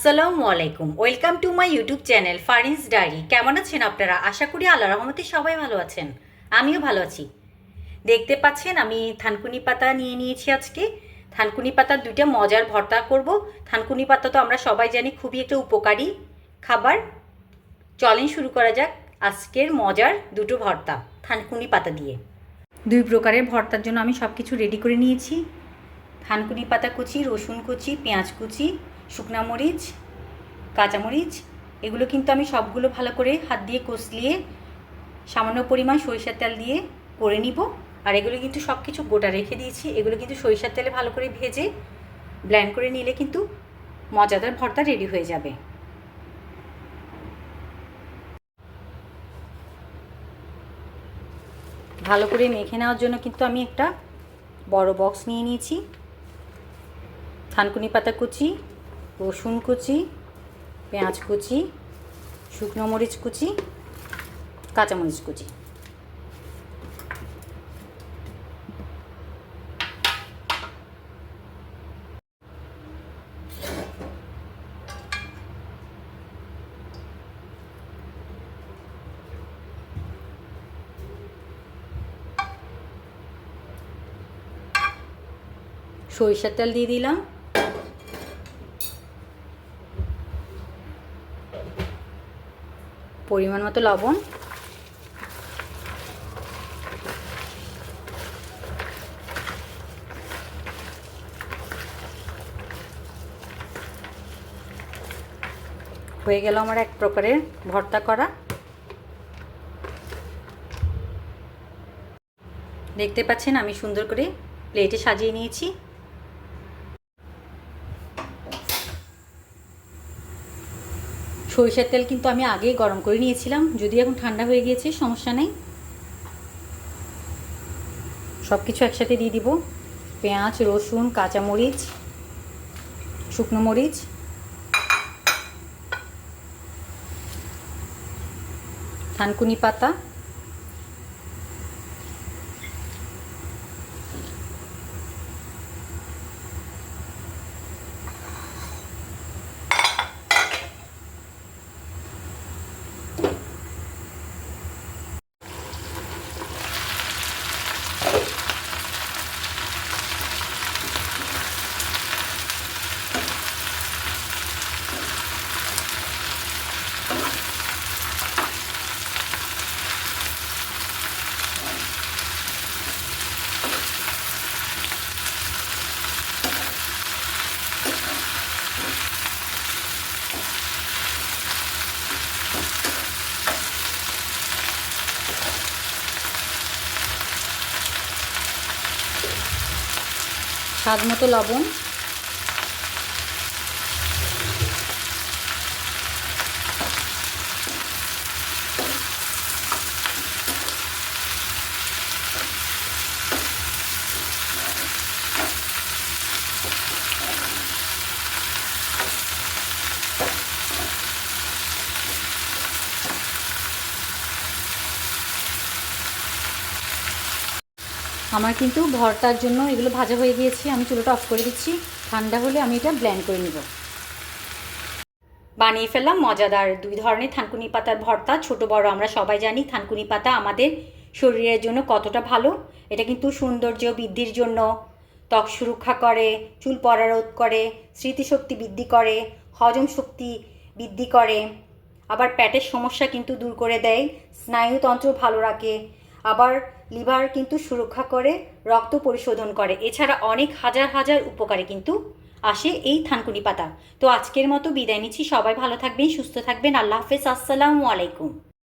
আসসালামু আলাইকুম। Welcome to my YouTube channel Farin's diary. কেমন আছেন আপনারা? আশা করি আল্লাহর রহমতে সবাই ভালো আছেন। আমিও ভালো আছি। দেখতে পাচ্ছেন আমি থানকুনি পাতা নিয়ে নিয়েছি আজকে। থানকুনি পাতার দুইটা মজার ভর্তা করব। থানকুনি পাতা তো আমরা সবাই জানি খুবই একটা উপকারী খাবার। চলেন শুরু করা যাক আজকের মজার দুটো ভর্তা থানকুনি পাতা দিয়ে। দুই প্রকারের ভর্তার জন্য আমি সব কিছু রেডি করে নিয়েছি। থানকুনি পাতা কুচি, রসুন কুচি, পেঁয়াজ কুচি, শুকনা মরিচ, কাঁচামরিচ, এগুলো কিন্তু আমি সবগুলো ভালো করে হাত দিয়ে কষলিয়ে সামান্য পরিমাণ সরিষার তেল দিয়ে করে নিব। আর এগুলো কিন্তু সব কিছু গোটা রেখে দিয়েছি। এগুলো কিন্তু সরিষার তেলে ভালো করে ভেজে ব্লেন্ড করে নিলে কিন্তু মজাদার ভর্তা রেডি হয়ে যাবে। ভালো করে মেখে নেওয়ার জন্য কিন্তু আমি একটা বড় বক্স নিয়ে নিয়েছি। থানকুনি পাতা কুচি, রসুন কুচি, পেঁয়াজ কুচি, শুকনো মরিচ কুচি, কাঁচামরিচ কুচি, সরিষার তেল দিয়ে দিলাম, পরিমাণ মতো লবণ, হয়ে গেল আমার এক প্রকারের ভর্তা করা। দেখতে পাচ্ছেন আমি সুন্দর করে প্লেটে সাজিয়ে নিয়েছি। সরিষার তেল কিন্তু আমি আগেই গরম করে নিয়েছিলাম, যদিও এখন ঠান্ডা হয়ে গিয়েছে, সমস্যা নেই। সব কিছু একসাথে দিয়ে দিব। পেঁয়াজ, রসুন, কাঁচামরিচ, শুকনো মরিচ, থানকুনি পাতা, স্বাদ মতো লবণ, আমার কিন্তু ভর্তার জন্য এগুলো ভাজা হয়ে গিয়েছে। আমি চুলোটা অফ করে দিচ্ছি। ঠান্ডা হলে আমি এটা ব্লেন্ড করে নিব। বানিয়ে ফেললাম মজাদার দুই ধরনের থানকুনি পাতার ভর্তা। ছোট বড় আমরা সবাই জানি থানকুনি পাতা আমাদের শরীরের জন্য কতটা ভালো। এটা কিন্তু সৌন্দর্য বৃদ্ধির জন্য, ত্বক সুরক্ষা করে, চুল পড়া রোধ করে, স্মৃতিশক্তি বৃদ্ধি করে, হজম শক্তি বৃদ্ধি করে, আবার পেটের সমস্যা কিন্তু দূর করে দেয়, স্নায়ুতন্ত্র ভালো রাখে, আবার লিভার কিন্তু সুরক্ষা করে, রক্ত পরিশোধন করে। এছাড়া অনেক হাজার হাজার উপকারে কিন্তু আসে এই থানকুনি পাতা। তো আজকের মতো বিদায় নিচ্ছি। সবাই ভালো থাকবেন, সুস্থ থাকবেন। আল্লাহ হাফেজ। আসসালামু আলাইকুম।